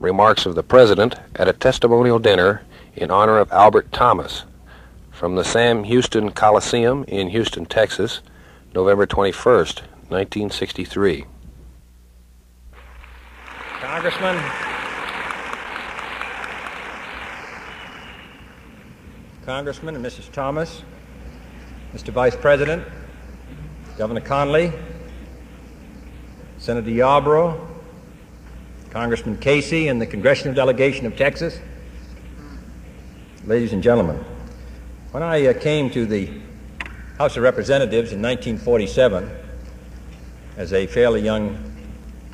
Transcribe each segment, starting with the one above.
remarks of the President at a testimonial dinner in honor of Albert Thomas from the Sam Houston Coliseum in Houston, Texas, November 21st, 1963. Congressman, Congressman and Mrs. Thomas, Mr. Vice President, Governor Conley, Senator Yarborough, Congressman Casey and the Congressional Delegation of Texas, ladies and gentlemen, when I came to the House of Representatives in 1947 as a fairly young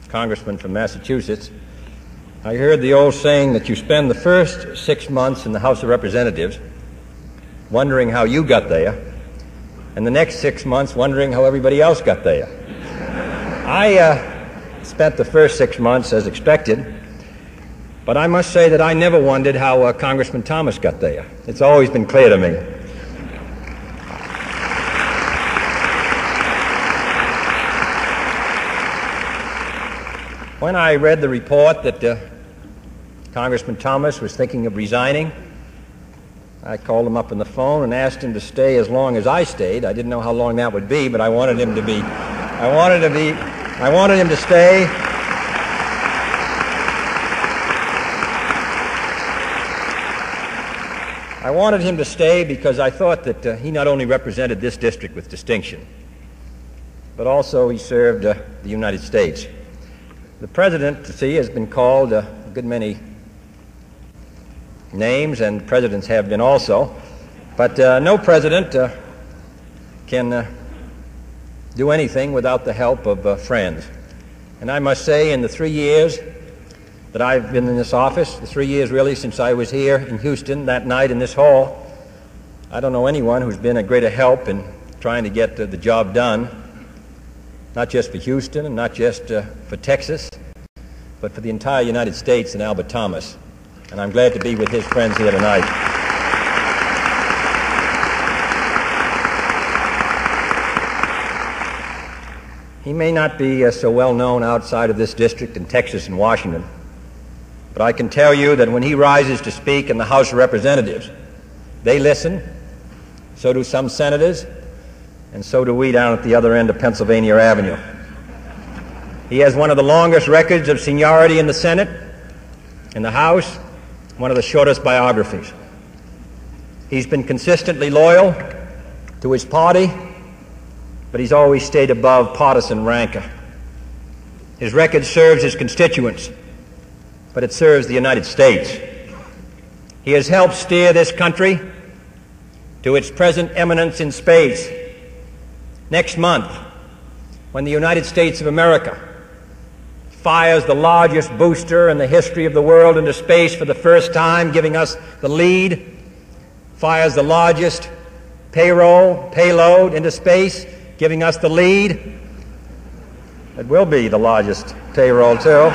congressman from Massachusetts, I heard the old saying that you spend the first 6 months in the House of Representatives wondering how you got there, and the next 6 months wondering how everybody else got there. I spent the first 6 months as expected, but I must say that I never wondered how Congressman Thomas got there. It's always been clear to me. When I read the report that Congressman Thomas was thinking of resigning, I called him up on the phone and asked him to stay as long as I stayed. I didn't know how long that would be, but I wanted him to stay. I wanted him to stay because I thought that he not only represented this district with distinction, but also he served the United States. The President, see, has been called a good many names, and presidents have been also, but no president can do anything without the help of friends. And I must say, in the 3 years that I've been in this office, the 3 years really since I was here in Houston that night in this hall, I don't know anyone who's been a greater help in trying to get the job done, not just for Houston and not just for Texas, but for the entire United States than Albert Thomas. And I'm glad to be with his friends here tonight. He may not be so well known outside of this district in Texas and Washington, but I can tell you that when he rises to speak in the House of Representatives, they listen, so do some senators, and so do we down at the other end of Pennsylvania Avenue. He has one of the longest records of seniority in the Senate, in the House, one of the shortest biographies. He's been consistently loyal to his party, but he's always stayed above partisan rancor. His record serves his constituents, but it serves the United States. He has helped steer this country to its present eminence in space. Next month, when the United States of America fires the largest booster in the history of the world into space for the first time, giving us the lead, fires the largest payload into space, giving us the lead. It will be the largest payroll, too.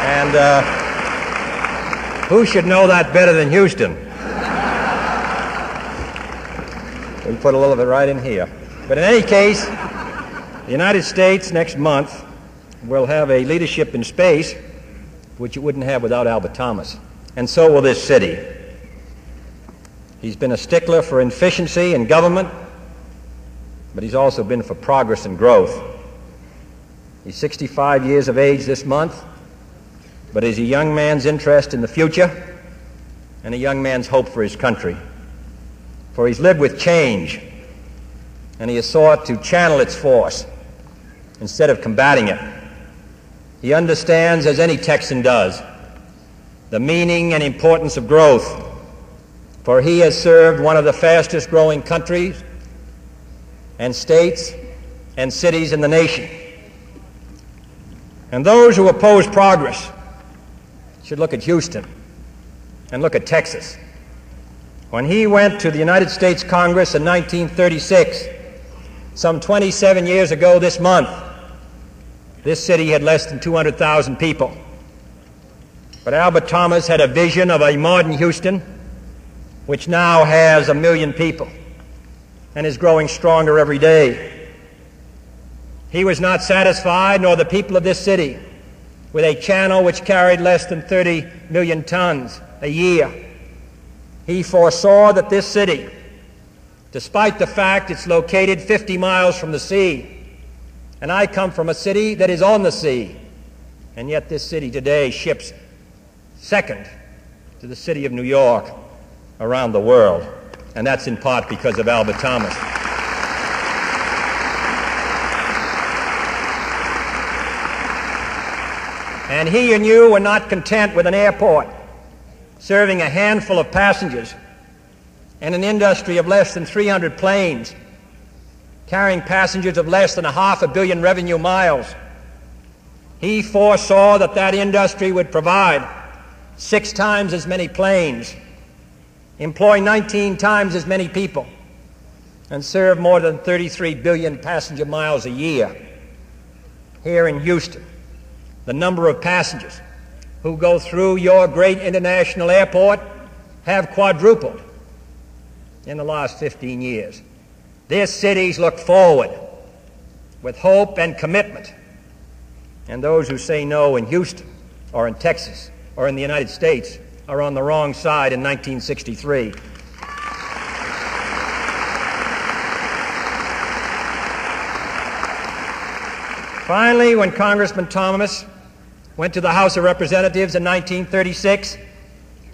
And who should know that better than Houston? We put a little of it right in here. But in any case, the United States next month will have a leadership in space which it wouldn't have without Albert Thomas. And so will this city. He's been a stickler for efficiency in government, but he's also been for progress and growth. He's 65 years of age this month, but he's a young man's interest in the future and a young man's hope for his country. For he's lived with change, and he has sought to channel its force instead of combating it. He understands, as any Texan does, the meaning and importance of growth, for he has served one of the fastest growing countries and states and cities in the nation. And those who oppose progress should look at Houston and look at Texas. When he went to the United States Congress in 1936, some 27 years ago this month, this city had less than 200,000 people. But Albert Thomas had a vision of a modern Houston, which now has 1 million people. and is growing stronger every day. He was not satisfied, nor the people of this city, with a channel which carried less than 30 million tons a year. He foresaw that this city, despite the fact it's located 50 miles from the sea, and I come from a city that is on the sea, and yet this city today ships second to the city of New York around the world, and that's in part because of Albert Thomas. And he and you were not content with an airport serving a handful of passengers and an industry of less than 300 planes carrying passengers of less than 500 million revenue miles. He foresaw that that industry would provide 6 times as many planes, employ 19 times as many people, and serve more than 33 billion passenger miles a year. Here in Houston, the number of passengers who go through your great international airport have quadrupled in the last 15 years. This city's looked forward with hope and commitment, and those who say no in Houston or in Texas or in the United States are on the wrong side in 1963. Finally, when Congressman Thomas went to the House of Representatives in 1936,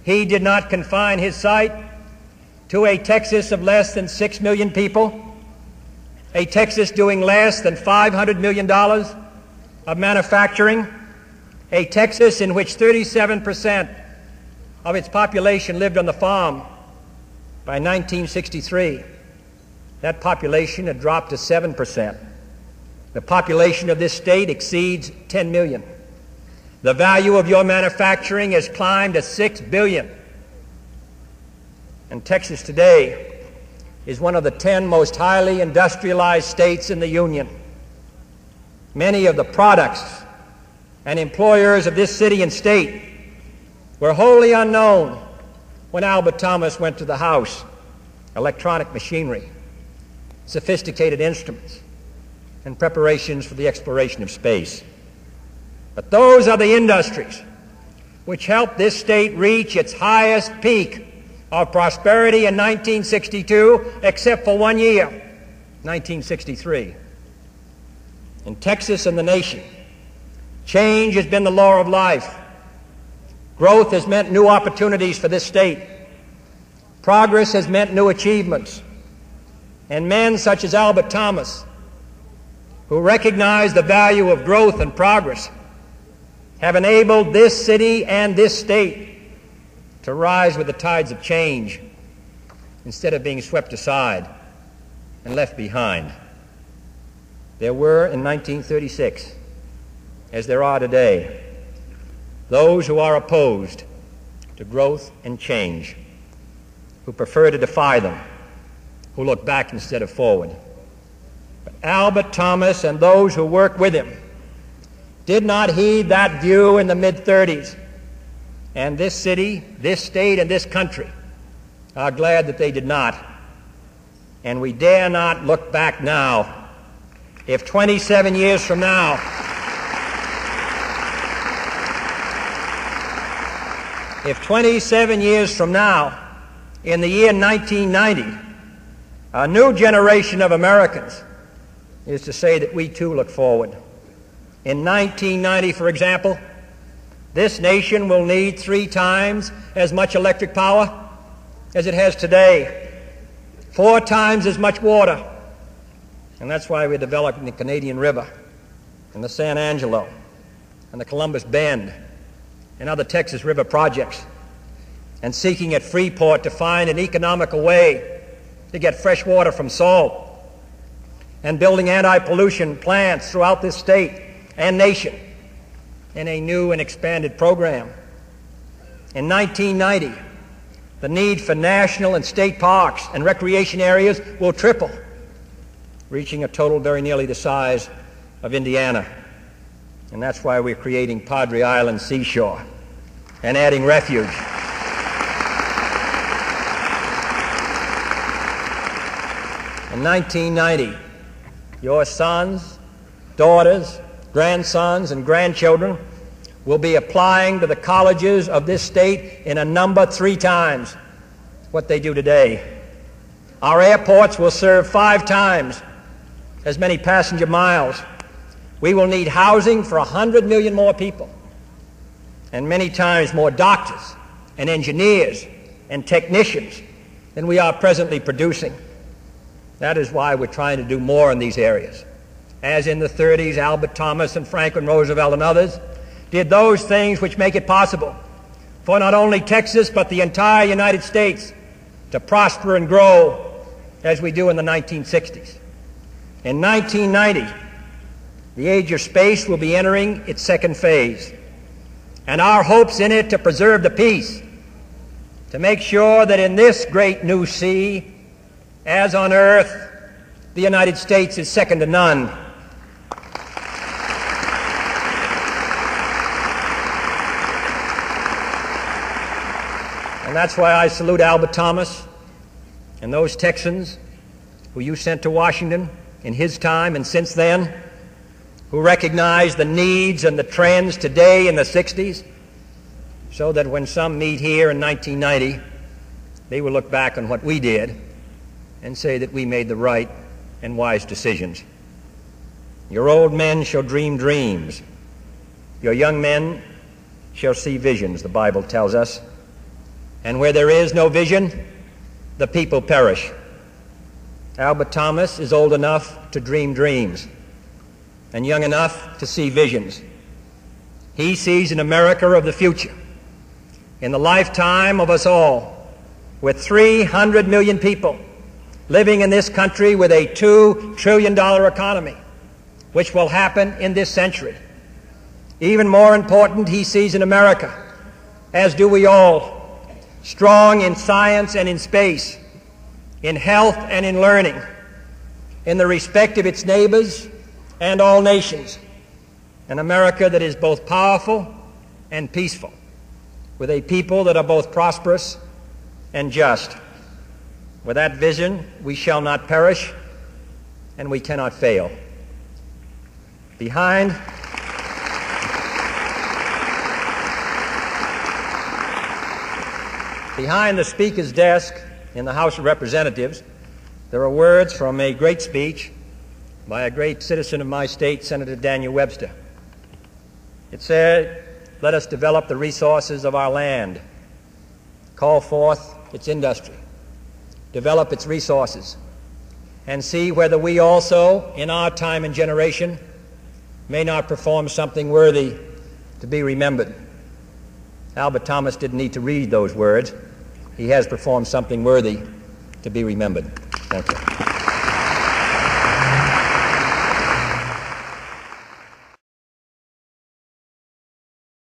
he did not confine his sight to a Texas of less than 6 million people, a Texas doing less than $500 million of manufacturing, a Texas in which 37% of its population lived on the farm. By 1963, that population had dropped to 7%. The population of this state exceeds 10 million. The value of your manufacturing has climbed to $6 billion. And Texas today is one of the 10 most highly industrialized states in the Union. Many of the products and employers of this city and state were wholly unknown when Albert Thomas went to the House. Electronic machinery, sophisticated instruments, and preparations for the exploration of space. But those are the industries which helped this state reach its highest peak of prosperity in 1962, except for 1 year, 1963. In Texas and the nation, change has been the law of life. Growth has meant new opportunities for this state. Progress has meant new achievements. And men such as Albert Thomas, who recognize the value of growth and progress, have enabled this city and this state to rise with the tides of change instead of being swept aside and left behind. There were in 1936, as there are today, those who are opposed to growth and change, who prefer to defy them, who look back instead of forward. But Albert Thomas and those who worked with him did not heed that view in the mid-30s. And this city, this state, and this country are glad that they did not. And we dare not look back now. If 27 years from now, in the year 1990, a new generation of Americans is to say that we too look forward. In 1990, for example, this nation will need 3 times as much electric power as it has today, 4 times as much water. And that's why we're developing the Canadian River and the San Angelo and the Columbus Bend and other Texas River projects, and seeking at Freeport to find an economical way to get fresh water from salt, and building anti-pollution plants throughout this state and nation in a new and expanded program. In 1990, the need for national and state parks and recreation areas will triple, reaching a total very nearly the size of Indiana. And that's why we're creating Padre Island Seashore and adding refuge. And In 1990, your sons, daughters, grandsons, and grandchildren will be applying to the colleges of this state in a number 3 times what they do today. Our airports will serve 5 times as many passenger miles. We will need housing for 100 million more people, and many times more doctors and engineers and technicians than we are presently producing. That is why we're trying to do more in these areas. As in the 30s, Albert Thomas and Franklin Roosevelt and others did those things which make it possible for not only Texas but the entire United States to prosper and grow as we do in the 1960s. In 1990, the age of space will be entering its 2nd phase, and our hopes in it to preserve the peace, to make sure that in this great new sea, as on earth, the United States is second to none. And that's why I salute Albert Thomas and those Texans who you sent to Washington in his time and since then, who recognize the needs and the trends today in the 60s, so that when some meet here in 1990, they will look back on what we did and say that we made the right and wise decisions. Your old men shall dream dreams. Your young men shall see visions, the Bible tells us. And where there is no vision, the people perish. Albert Thomas is old enough to dream dreams and young enough to see visions. He sees an America of the future in the lifetime of us all, with 300 million people living in this country with a $2 trillion economy, which will happen in this century. Even more important, he sees an America, as do we all, strong in science and in space, in health and in learning, in the respect of its neighbors and all nations, an America that is both powerful and peaceful, with a people that are both prosperous and just. With that vision, we shall not perish, and we cannot fail. Behind the Speaker's desk in the House of Representatives, there are words from a great speech by a great citizen of my state, Senator Daniel Webster. It said, "Let us develop the resources of our land, call forth its industry, develop its resources, and see whether we also, in our time and generation, may not perform something worthy to be remembered." Albert Thomas didn't need to read those words. He has performed something worthy to be remembered. Thank you.